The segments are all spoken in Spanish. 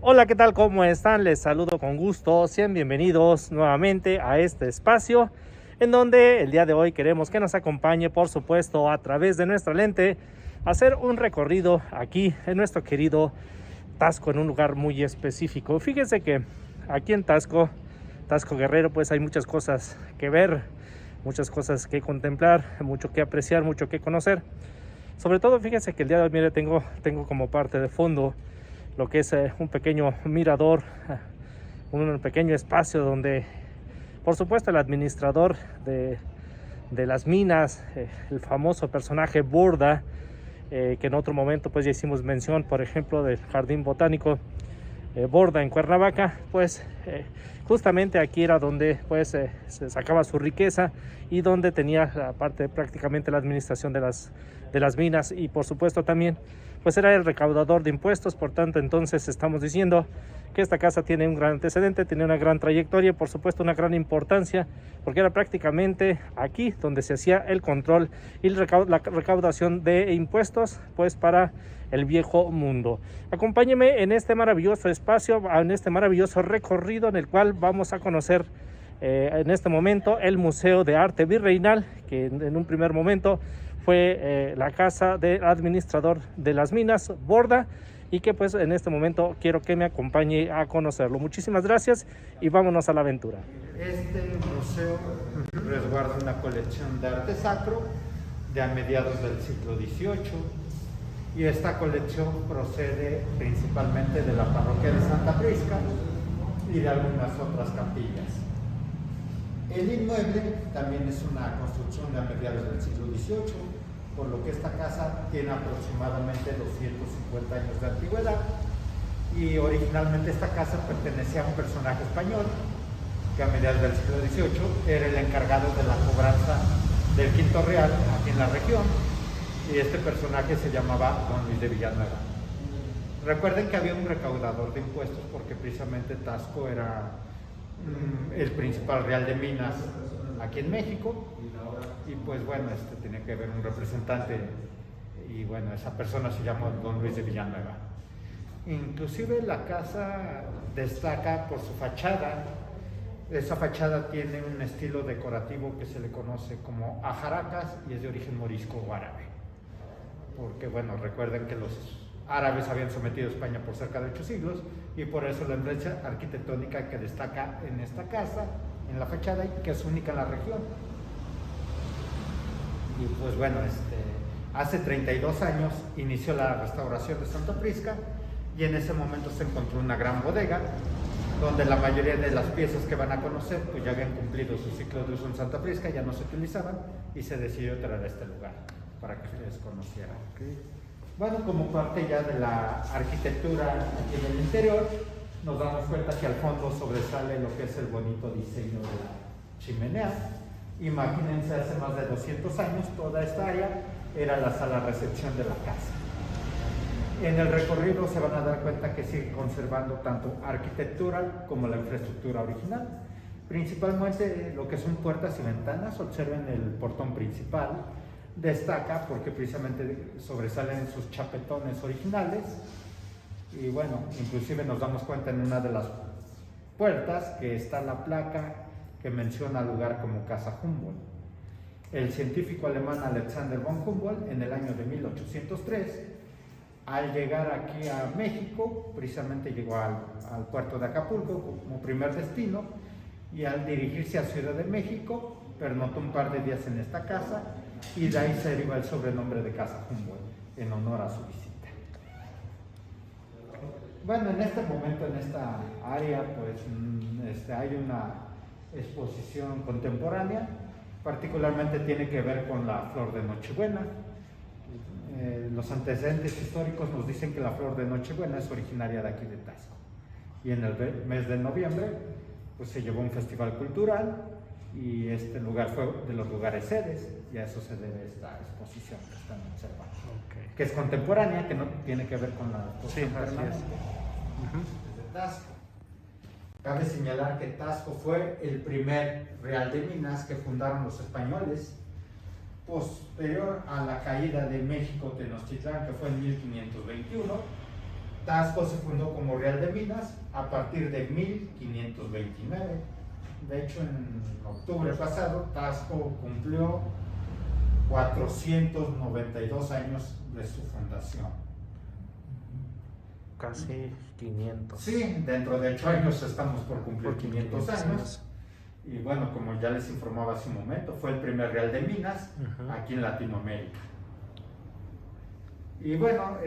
Hola, ¿qué tal? ¿Cómo están? Les saludo con gusto. Sean bienvenidos nuevamente a este espacio en donde el día de hoy queremos que nos acompañe, por supuesto, a través de nuestra lente, a hacer un recorrido aquí en nuestro querido Taxco, en un lugar muy específico. Fíjense que aquí en Taxco Guerrero, pues hay muchas cosas que ver, muchas cosas que contemplar, mucho que apreciar, mucho que conocer. Sobre todo, fíjense que el día de hoy, mire, tengo como parte de fondo lo que es un pequeño mirador, un pequeño espacio donde, por supuesto, el administrador de las minas, el famoso personaje Borda, que en otro momento pues ya hicimos mención, por ejemplo, del Jardín Botánico Borda en Cuernavaca, pues justamente aquí era donde pues se sacaba su riqueza y donde tenía aparte prácticamente la administración de las minas, y por supuesto también pues era el recaudador de impuestos. Por tanto, entonces estamos diciendo que esta casa tiene un gran antecedente, tiene una gran trayectoria y por supuesto una gran importancia, porque era prácticamente aquí donde se hacía el control y la recaudación de impuestos pues para el viejo mundo. Acompáñeme en este maravilloso espacio, en este maravilloso recorrido en el cual vamos a conocer en este momento el Museo de Arte Virreinal, que en un primer momento fue la casa del administrador de las minas, Borda, y que pues en este momento quiero que me acompañe a conocerlo. Muchísimas gracias y vámonos a la aventura. Este museo resguarda una colección de arte sacro de a mediados del siglo XVIII, y esta colección procede principalmente de la parroquia de Santa Prisca y de algunas otras capillas. El inmueble también es una construcción de a mediados del siglo XVIII, por lo que esta casa tiene aproximadamente 250 años de antigüedad, y originalmente esta casa pertenecía a un personaje español que a mediados del siglo XVIII era el encargado de la cobranza del quinto real aquí en la región, y este personaje se llamaba Don Luis de Villanueva. Recuerden que había un recaudador de impuestos porque precisamente Taxco era el principal real de minas aquí en México, y pues bueno, tenía que haber un representante, y bueno, esa persona se llamó Don Luis de Villanueva. Inclusive la casa destaca por su fachada. Esa fachada tiene un estilo decorativo que se le conoce como ajaracas y es de origen morisco o árabe, porque bueno, recuerden que los árabes habían sometido a España por cerca de 8 siglos, y por eso la influencia arquitectónica que destaca en esta casa, en la fachada, y que es única en la región. Y pues bueno, hace 32 años inició la restauración de Santa Prisca, y en ese momento se encontró una gran bodega donde la mayoría de las piezas que van a conocer pues ya habían cumplido su ciclo de uso en Santa Prisca, ya no se utilizaban, y se decidió traer a este lugar para que ustedes conocieran. Okay. Bueno, como parte ya de la arquitectura aquí en el interior, nos damos cuenta que al fondo sobresale lo que es el bonito diseño de la chimenea. Imagínense, hace más de 200 años toda esta área era la sala recepción de la casa. En el recorrido se van a dar cuenta que sigue conservando tanto arquitectura como la infraestructura original. Principalmente lo que son puertas y ventanas. Observen el portón principal. Destaca porque precisamente sobresalen sus chapetones originales, y bueno, inclusive nos damos cuenta en una de las puertas que está la placa que menciona el lugar como Casa Humboldt. El científico alemán Alexander von Humboldt, en el año de 1803, al llegar aquí a México, precisamente llegó al puerto de Acapulco como primer destino, y al dirigirse a Ciudad de México pernotó un par de días en esta casa, y de ahí se deriva el sobrenombre de Casa Humboldt en honor a su visita. Bueno, en este momento, en esta área, pues hay una exposición contemporánea, particularmente tiene que ver con la flor de Nochebuena. Los antecedentes históricos nos dicen que la flor de Nochebuena es originaria de aquí de Taxco, y en el mes de noviembre pues se llevó un festival cultural, y este lugar fue de los lugares sedes, y a eso se debe esta exposición que están observando, okay, que es contemporánea, que no tiene que ver con la exposición permanente. Desde Taxco. Cabe señalar que Taxco fue el primer real de minas que fundaron los españoles, posterior a la caída de México Tenochtitlán, que fue en 1521. Taxco se fundó como Real de Minas a partir de 1529. De hecho, en octubre pasado, Taxco cumplió 492 años de su fundación. Casi 500. Sí, dentro de 8 años estamos por cumplir 500 años. Y bueno, como ya les informaba hace un momento, fue el primer Real de Minas aquí en Latinoamérica. Y bueno,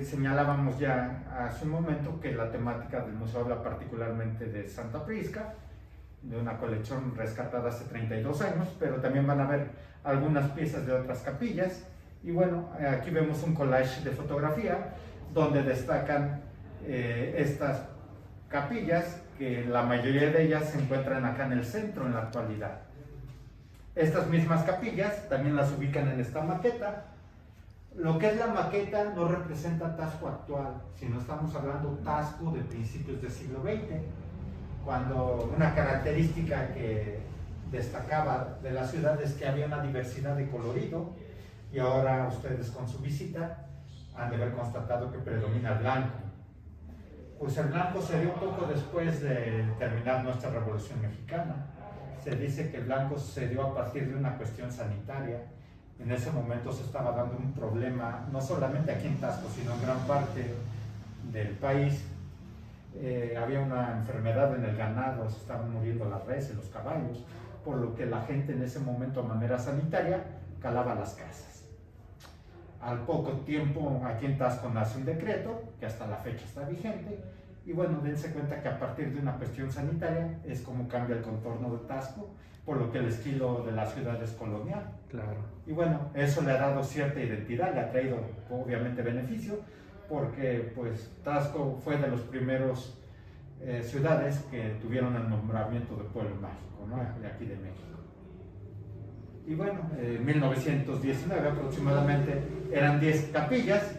señalábamos ya hace un momento que la temática del museo habla particularmente de Santa Prisca, de una colección rescatada hace 32 años, pero también van a ver algunas piezas de otras capillas. Y bueno, aquí vemos un collage de fotografía donde destacan estas capillas, que la mayoría de ellas se encuentran acá en el centro en la actualidad. Estas mismas capillas también las ubican en esta maqueta. Lo que es la maqueta no representa Taxco actual, sino estamos hablando Taxco de principios del siglo XX, cuando una característica que destacaba de la ciudad es que había una diversidad de colorido, y ahora ustedes con su visita han de haber constatado que predomina el blanco. Pues el blanco se dio un poco después de terminar nuestra Revolución Mexicana. Se dice que el blanco se dio a partir de una cuestión sanitaria. En ese momento se estaba dando un problema, no solamente aquí en Taxco, sino en gran parte del país. Había una enfermedad en el ganado, se estaban muriendo las reses, los caballos, por lo que la gente en ese momento, a manera sanitaria, calaba las casas. Al poco tiempo, aquí en Taxco nace un decreto, que hasta la fecha está vigente, y bueno, dense cuenta que a partir de una cuestión sanitaria es como cambia el contorno de Taxco, por lo que el estilo de la ciudad es colonial. Claro. Y bueno, eso le ha dado cierta identidad, le ha traído obviamente beneficio, porque pues Taxco fue de los primeros ciudades que tuvieron el nombramiento de pueblo mágico, ¿no? De aquí de México. Y bueno, en 1919 aproximadamente eran 10 capillas,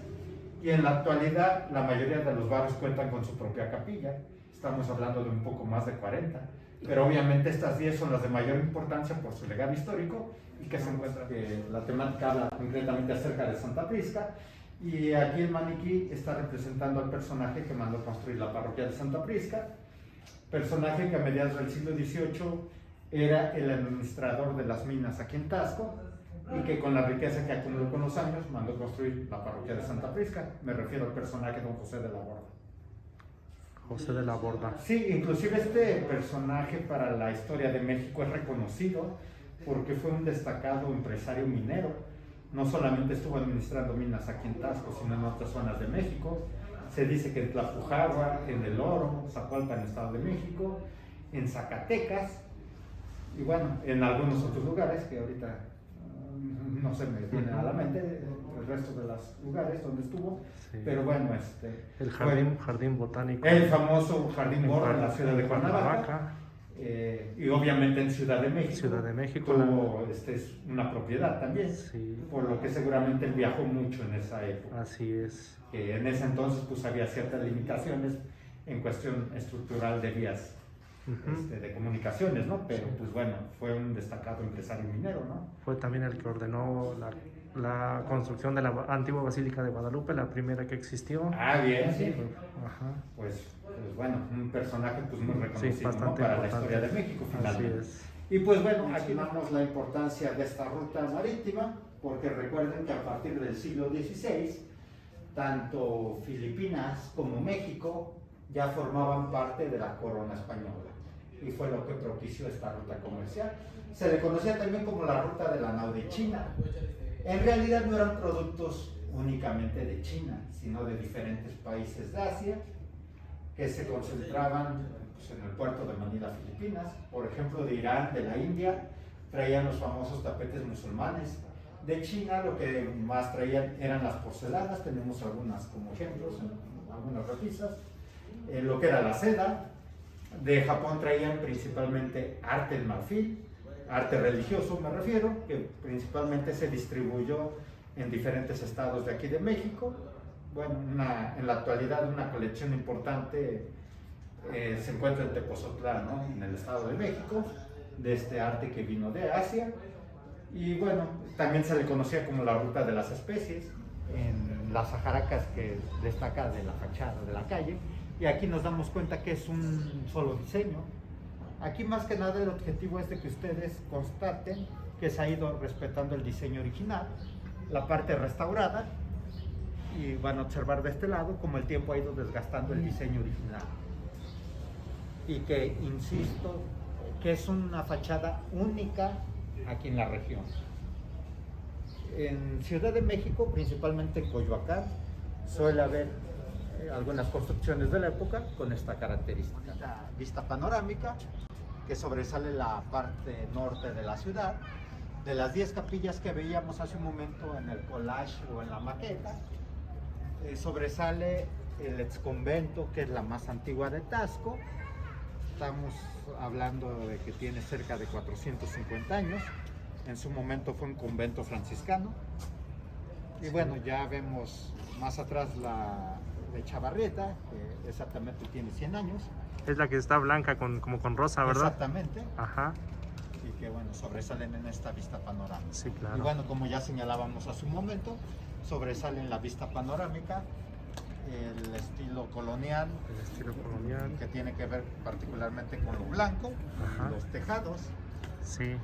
y en la actualidad la mayoría de los barrios cuentan con su propia capilla. Estamos hablando de un poco más de 40, pero obviamente estas 10 son las de mayor importancia por su legado histórico, y que se encuentra que la temática habla concretamente acerca de Santa Prisca, y aquí el maniquí está representando al personaje que mandó construir la parroquia de Santa Prisca, personaje que a mediados del siglo XVIII era el administrador de las minas aquí en Taxco, y que con la riqueza que acumuló con los años mandó construir la parroquia de Santa Prisca. Me refiero al personaje don José de la Borda. José de la Borda. Sí, inclusive este personaje para la historia de México es reconocido porque fue un destacado empresario minero. No solamente estuvo administrando minas aquí en Taxco, sino en otras zonas de México. Se dice que en Tlapujarra, en El Oro, Zacualpan, Estado de México, en Zacatecas, y bueno, en algunos otros lugares que ahorita no se me viene a la mente el resto de los lugares donde estuvo, sí. Pero bueno, el jardín botánico, el famoso Jardín Borda en la ciudad de Cuernavaca, y obviamente en Ciudad de México tuvo es una propiedad también, sí. Por lo que seguramente él viajó mucho en esa época. Así es. Que en ese entonces pues había ciertas limitaciones en cuestión estructural de vías de comunicaciones, ¿no? Pero pues bueno, fue un destacado empresario minero, ¿no? Fue también el que ordenó la construcción de la antigua Basílica de Guadalupe, la primera que existió. Ah, bien, sí. Ajá. Pues bueno, un personaje pues muy reconocido, sí, bastante, ¿no? Para importante. La historia de México, finalmente. Así es. Y pues bueno, aquí vemos la importancia de esta ruta marítima, porque recuerden que a partir del siglo XVI, tanto Filipinas como México ya formaban parte de la corona española, y fue lo que propició esta ruta comercial. Se le conocía también como la ruta de la nao de China. En realidad no eran productos únicamente de China, sino de diferentes países de Asia, que se concentraban pues, en el puerto de Manila, Filipinas. Por ejemplo, de Irán, de la India, traían los famosos tapetes musulmanes. De China lo que más traían eran las porcelanas, tenemos algunas como ejemplos, algunas repisas, lo que era la seda. De Japón traían principalmente arte en marfil, arte religioso me refiero, que principalmente se distribuyó en diferentes estados de aquí de México. Bueno, en la actualidad una colección importante se encuentra en Tepozotlán, ¿no? En el Estado de México, de este arte que vino de Asia. Y bueno, también se le conocía como la ruta de las especies. En las ajaracas que destaca de la fachada de la calle, y aquí nos damos cuenta que es un solo diseño. Aquí más que nada el objetivo es de que ustedes constaten que se ha ido respetando el diseño original, la parte restaurada, y van a observar de este lado como el tiempo ha ido desgastando el diseño original. Y que, insisto, que es una fachada única aquí en la región. En Ciudad de México, principalmente en Coyoacán, suele haber algunas construcciones de la época con esta característica. Esta vista panorámica que sobresale la parte norte de la ciudad. De las 10 capillas que veíamos hace un momento en el collage o en la maqueta, sobresale el exconvento, que es la más antigua de Taxco. Estamos hablando de que tiene cerca de 450 años. En su momento fue un convento franciscano. Y bueno, ya vemos más atrás la de Chavarrieta, que exactamente tiene 100 años. Es la que está blanca como con rosa, ¿verdad? Exactamente. Ajá. Y que bueno, sobresalen en esta vista panorámica. Sí, claro. Y bueno, como ya señalábamos hace un momento, sobresale en la vista panorámica el estilo colonial. El estilo colonial. Que tiene que ver particularmente con lo blanco, Ajá. los tejados. Sí,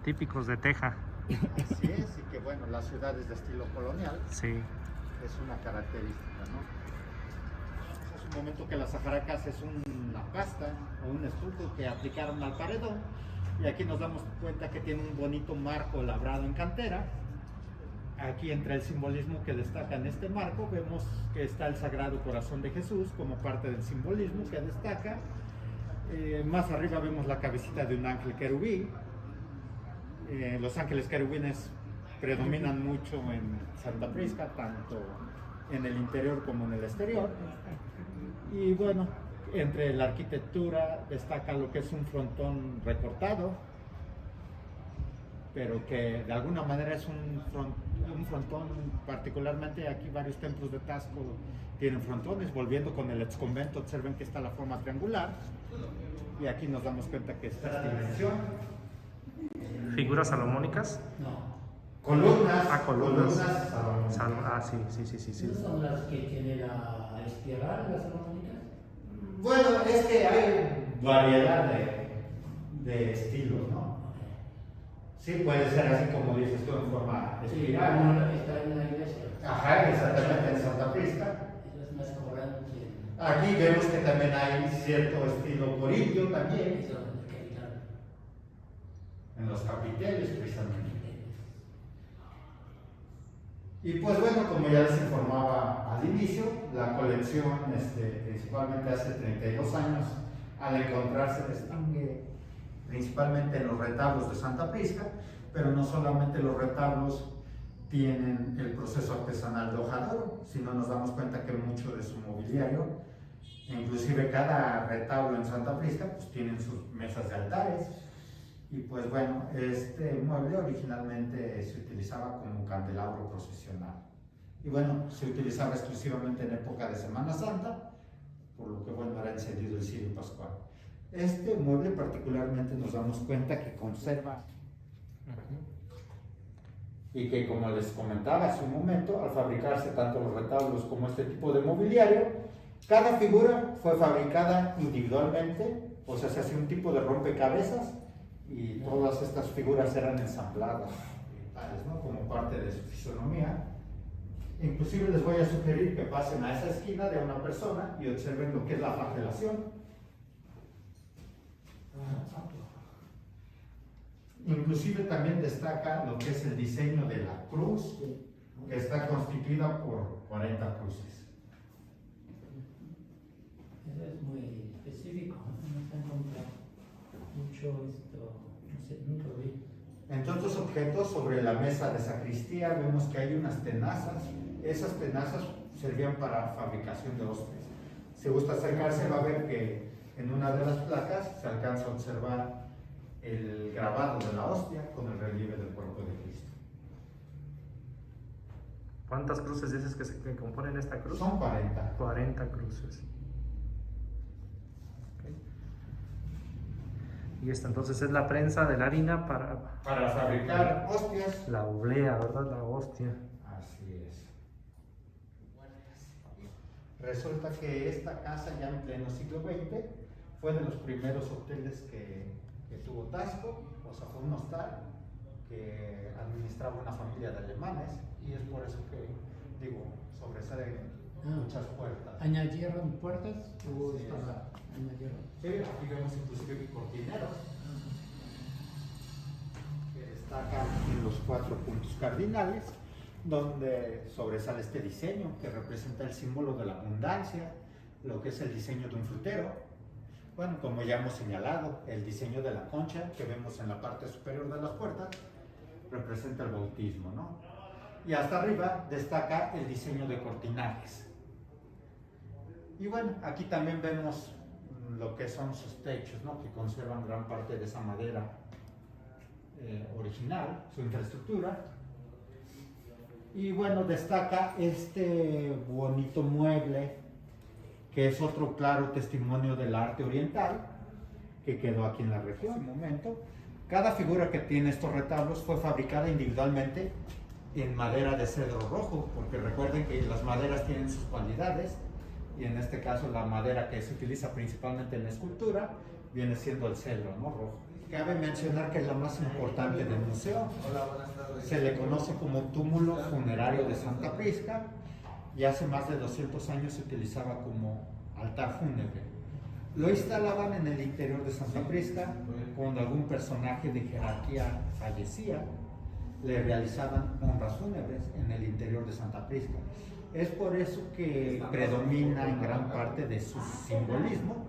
típicos de Teja. Así es, y que bueno, las ciudades de estilo colonial Sí. es una característica, ¿no? Es un momento que las ajaracas es una pasta o un estuco que aplicaron al paredón, y aquí nos damos cuenta que tiene un bonito marco labrado en cantera. Aquí entra el simbolismo que destaca en este marco. Vemos que está el Sagrado Corazón de Jesús como parte del simbolismo que destaca. Más arriba vemos la cabecita de un ángel querubín. Los ángeles querubines predominan mucho en Santa Prisca, tanto en el interior como en el exterior. Y bueno, entre la arquitectura destaca lo que es un frontón recortado, pero que de alguna manera es un frontón, particularmente aquí varios templos de Taxco tienen frontones. Volviendo con el exconvento, observen que está la forma triangular, y aquí nos damos cuenta que está esta dimensión. ¿Figuras salomónicas? No, Columnas. Columnas. salomónicas. Sí. ¿no son las que tiene la espiral, las salomónicas? Bueno, es que hay variedad de estilos, ¿no? Sí, puede ser así como dices tú, en forma Sí, espiral. como la que está en la iglesia. Ajá, exactamente, en Santa Prisca. Eso es más cobrante. Aquí vemos que también hay cierto estilo corinto también, Eso es el capital. en los capiteles precisamente. Y pues bueno, como ya les informaba al inicio, la colección principalmente hace 32 años, al encontrarse, distingue principalmente en los retablos de Santa Prisca, pero no solamente los retablos tienen el proceso artesanal de hojador, sino nos damos cuenta que mucho de su mobiliario, inclusive cada retablo en Santa Prisca, pues tienen sus mesas de altares. Y pues bueno, este mueble originalmente se utilizaba como un candelabro procesional. Y bueno, se utilizaba exclusivamente en época de Semana Santa, por lo que bueno, era encendido el cirio pascual. Este mueble particularmente nos damos cuenta que conserva, y que como les comentaba hace un momento, al fabricarse tanto los retablos como este tipo de mobiliario, cada figura fue fabricada individualmente, o sea, se hacía un tipo de rompecabezas, y todas estas figuras eran ensambladas, tales, ¿no? Como parte de su fisonomía. Inclusive les voy a sugerir que pasen a esa esquina de una persona y observen lo que es la flagelación. Inclusive también destaca lo que es el diseño de la cruz, que está constituida por 40 cruces. Eso es muy específico, no se encuentra mucho esto, no sé, nunca lo vi. Entre otros objetos, sobre la mesa de sacristía vemos que hay unas tenazas. Esas tenazas servían para fabricación de hostias. Si gusta acercarse, va a ver que en una de las placas se alcanza a observar el grabado de la hostia con el relieve del cuerpo de Cristo. ¿Cuántas cruces dices que componen esta cruz? Son 40. 40 cruces. Okay. Y esta entonces es la prensa de la harina Para fabricar hostias. la oblea, ¿verdad? La hostia. Así es. Resulta que esta casa ya en pleno siglo XX fue de los primeros hoteles que tuvo Tasco, o sea, fue un hostal que administraba una familia de alemanes y es por eso que, digo, sobresalen muchas puertas. ¿Añadieron puertas o Sí, estaba añadieron? Sí, aquí vemos inclusive cortineros que destacan en los 4 puntos cardinales, donde sobresale este diseño que representa el símbolo de la abundancia, lo que es el diseño de un frutero. Bueno, como ya hemos señalado, el diseño de la concha que vemos en la parte superior de las puertas representa el bautismo, ¿no? Y hasta arriba destaca el diseño de cortinajes. Y bueno, aquí también vemos lo que son sus techos, ¿no? Que conservan gran parte de esa madera original, su infraestructura. Y bueno, destaca este bonito mueble, que es otro claro testimonio del arte oriental que quedó aquí en la región. En ese momento, cada figura que tiene estos retablos fue fabricada individualmente en madera de cedro rojo, porque recuerden que las maderas tienen sus cualidades, y en este caso la madera que se utiliza principalmente en la escultura viene siendo el cedro, ¿no? Rojo. Cabe mencionar que es la más importante del museo. Se le conoce como túmulo funerario de Santa Prisca y hace más de 200 años se utilizaba como altar fúnebre. Lo instalaban en el interior de Santa Prisca cuando algún personaje de jerarquía fallecía, le realizaban honras fúnebres en el interior de Santa Prisca. Es por eso que predomina en gran parte de su simbolismo,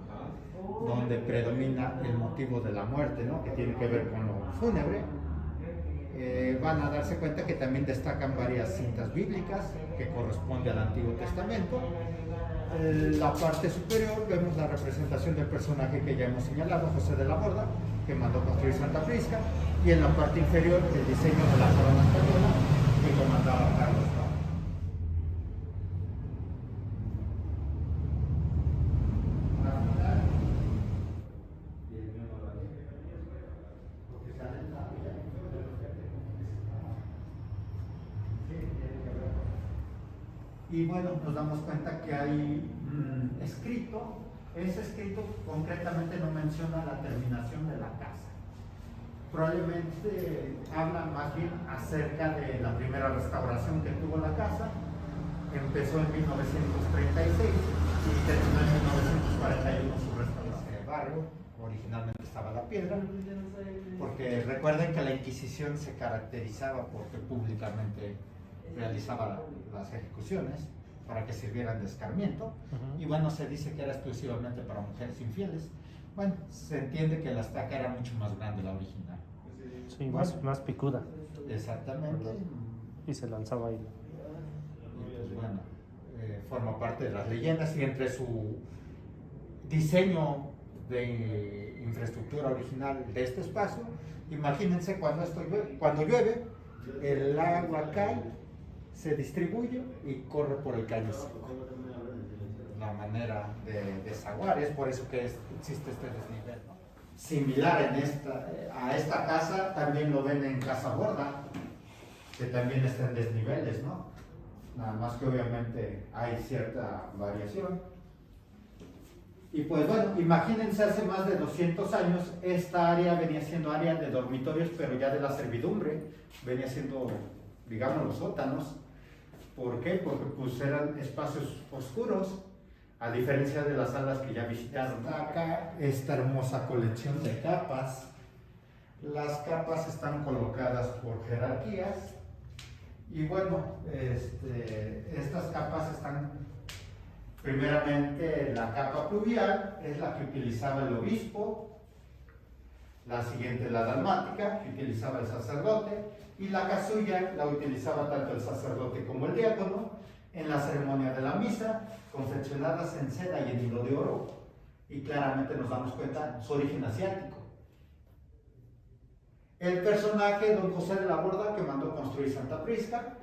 donde predomina el motivo de la muerte, ¿no? Que tiene que ver con lo fúnebre. Van a darse cuenta que también destacan varias cintas bíblicas que corresponden al Antiguo Testamento. En la parte superior vemos la representación del personaje que ya hemos señalado, José de la Borda, que mandó construir Santa Prisca, y en la parte inferior el diseño de la corona española que comandaba Carlos IV. Y bueno, nos damos cuenta que hay escrito, ese escrito concretamente no menciona la terminación de la casa. Probablemente habla más bien acerca de la primera restauración que tuvo la casa. Empezó en 1936 y terminó en 1941 su restauración. El barrio originalmente estaba la piedra, porque recuerden que la Inquisición se caracterizaba porque públicamente realizaba las ejecuciones para que sirvieran de escarmiento. Y bueno, se dice que era exclusivamente para mujeres infieles. Bueno, se entiende que la estaca era mucho más grande, la original. Sí, más picuda. Exactamente. Y se lanzaba ahí. Y pues bueno, forma parte de las leyendas, y entre su diseño de infraestructura original de este espacio, imagínense cuando llueve, el agua cae, se distribuye y corre por el caño seco. La manera de desaguar, es por eso que existe este desnivel, ¿no? Similar a esta casa, también lo ven en Casa Borda, que también está en desniveles, ¿no? Nada más que obviamente hay cierta variación. Y pues bueno, imagínense, hace más de 200 años esta área venía siendo área de dormitorios, pero ya de la servidumbre, venía siendo, digamos, los sótanos. ¿Por qué? Porque pues eran espacios oscuros, a diferencia de las salas que ya visitaron. Acá esta hermosa colección de capas. Las capas están colocadas por jerarquías y bueno, estas capas están, primeramente la capa pluvial es la que utilizaba el obispo, la siguiente la dalmática que utilizaba el sacerdote, y la casulla la utilizaba tanto el sacerdote como el diácono en la ceremonia de la misa, confeccionadas en seda y en hilo de oro, y claramente nos damos cuenta su origen asiático. El personaje, don José de la Borda, que mandó construir Santa Prisca,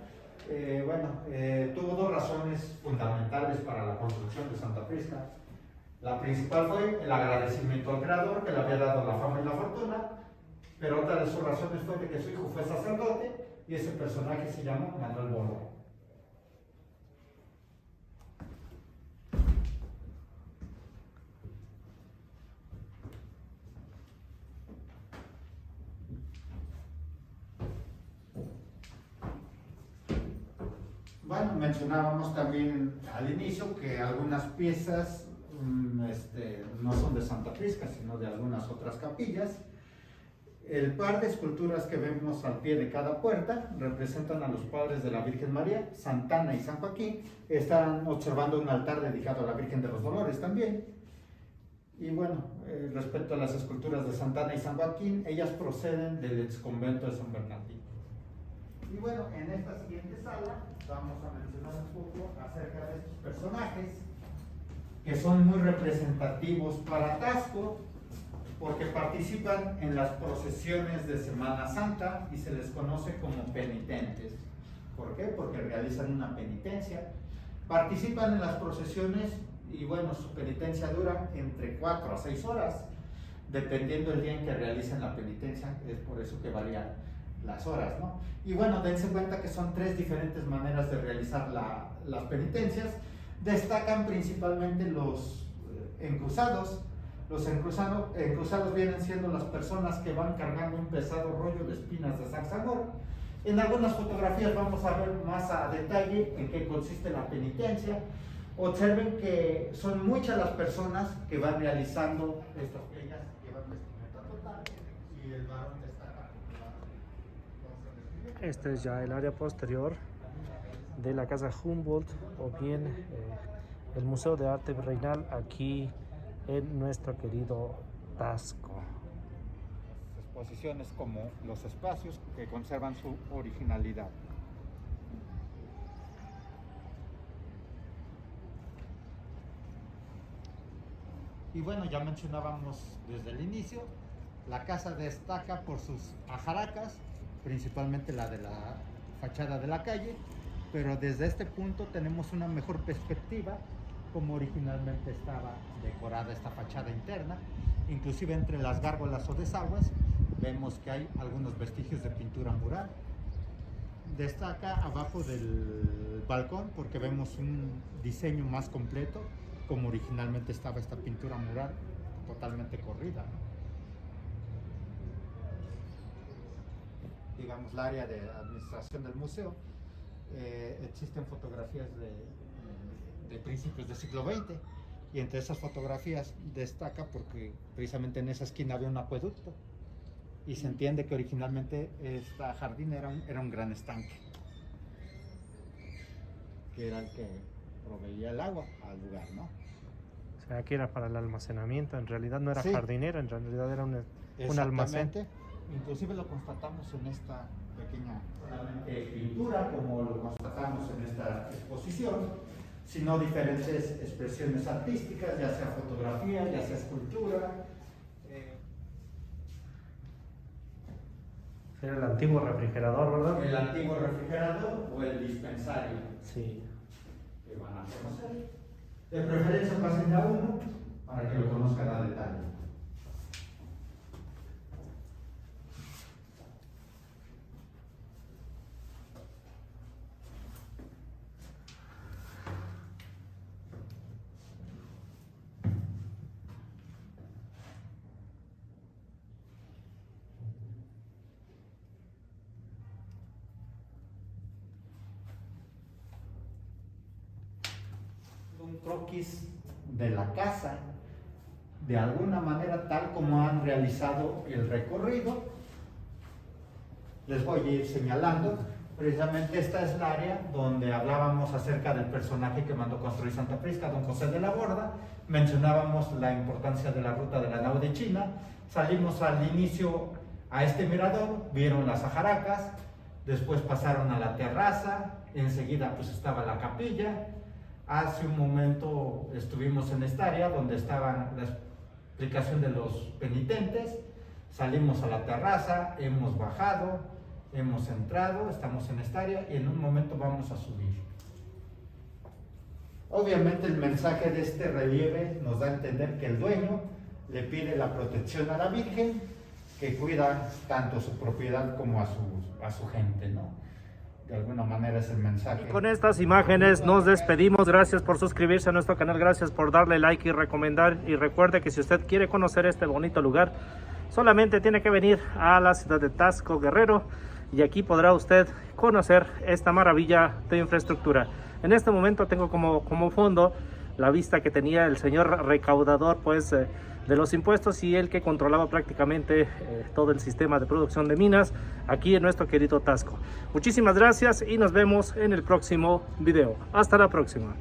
tuvo dos razones fundamentales para la construcción de Santa Prisca. La principal fue el agradecimiento al Creador, que le había dado la fama y la fortuna, pero otra de sus razones fue de que su hijo fue sacerdote y ese personaje se llamó Manuel Borda. Bueno, mencionábamos también al inicio que algunas piezas no son de Santa Prisca, sino de algunas otras capillas. El par de esculturas que vemos al pie de cada puerta representan a los padres de la Virgen María, Santa Ana y San Joaquín. Están observando un altar dedicado a la Virgen de los Dolores también. Y bueno, respecto a las esculturas de Santa Ana y San Joaquín, ellas proceden del exconvento de San Bernardino. Y bueno, en esta siguiente sala vamos a mencionar un poco acerca de estos personajes que son muy representativos para Taxco, porque participan en las procesiones de Semana Santa y se les conoce como penitentes. ¿Por qué? Porque realizan una penitencia. Participan en las procesiones y bueno, su penitencia dura entre 4 a 6 horas, dependiendo el día en que realicen la penitencia, es por eso que varían las horas, ¿no? Y bueno, dense cuenta que son 3 diferentes maneras de realizar las penitencias. Destacan principalmente los encruzados. Los encruzados vienen siendo las personas que van cargando un pesado rollo de espinas de zarzamora. En algunas fotografías vamos a ver más a detalle en qué consiste la penitencia. Observen que son muchas las personas que van realizando estas peñas, llevan vestimenta total y el varón destaca. Este es ya el área posterior de la Casa Humboldt o bien el Museo de Arte Virreinal aquí en nuestro querido Taxco. Exposiciones como los espacios que conservan su originalidad. Y bueno, ya mencionábamos desde el inicio, la casa destaca por sus ajaracas, principalmente la de la fachada de la calle, pero desde este punto tenemos una mejor perspectiva como originalmente estaba decorada esta fachada interna. Inclusive entre las gárgolas o desagües vemos que hay algunos vestigios de pintura mural. Destaca abajo del balcón porque vemos un diseño más completo como originalmente estaba esta pintura mural totalmente corrida, ¿no? Digamos, el área de administración del museo, existen fotografías de principios del siglo XX y entre esas fotografías destaca porque precisamente en esa esquina había un acueducto y se entiende que originalmente esta jardín era un gran estanque que era el que proveía el agua al lugar, ¿no? O sea, que era para el almacenamiento, en realidad no era Sí. jardinera, en realidad era un almacén. Exactamente. Inclusive lo constatamos en esta pequeña pintura, como lo constatamos en esta exposición, sino diferentes expresiones artísticas, ya sea fotografía, ya sea escultura. Era el antiguo refrigerador, ¿verdad? El antiguo refrigerador o el dispensario Sí. que van a conocer. De preferencia pasen a uno para que lo conozcan a detalle. Un croquis de la casa, de alguna manera tal como han realizado el recorrido. Les voy a ir señalando, precisamente esta es el área donde hablábamos acerca del personaje que mandó construir Santa Prisca, don José de la Borda. Mencionábamos la importancia de la ruta de la nao de China. Salimos al inicio a este mirador, vieron las ajaracas, después pasaron a la terraza, enseguida pues estaba la capilla. Hace un momento estuvimos en esta área donde estaba la explicación de los penitentes. Salimos a la terraza, hemos bajado, hemos entrado, estamos en esta área y en un momento vamos a subir. Obviamente el mensaje de este relieve nos da a entender que el dueño le pide la protección a la Virgen, que cuida tanto su propiedad como a su gente, ¿no? De alguna manera es el mensaje. Con estas imágenes nos despedimos. Gracias por suscribirse a nuestro canal, gracias por darle like y recomendar. Y recuerde que si usted quiere conocer este bonito lugar, solamente tiene que venir a la ciudad de Taxco, Guerrero. y aquí podrá usted conocer esta maravilla de infraestructura. En este momento tengo como fondo la vista que tenía el señor recaudador pues de los impuestos y el que controlaba prácticamente todo el sistema de producción de minas aquí en nuestro querido Taxco. Muchísimas gracias y nos vemos en el próximo video. Hasta la próxima.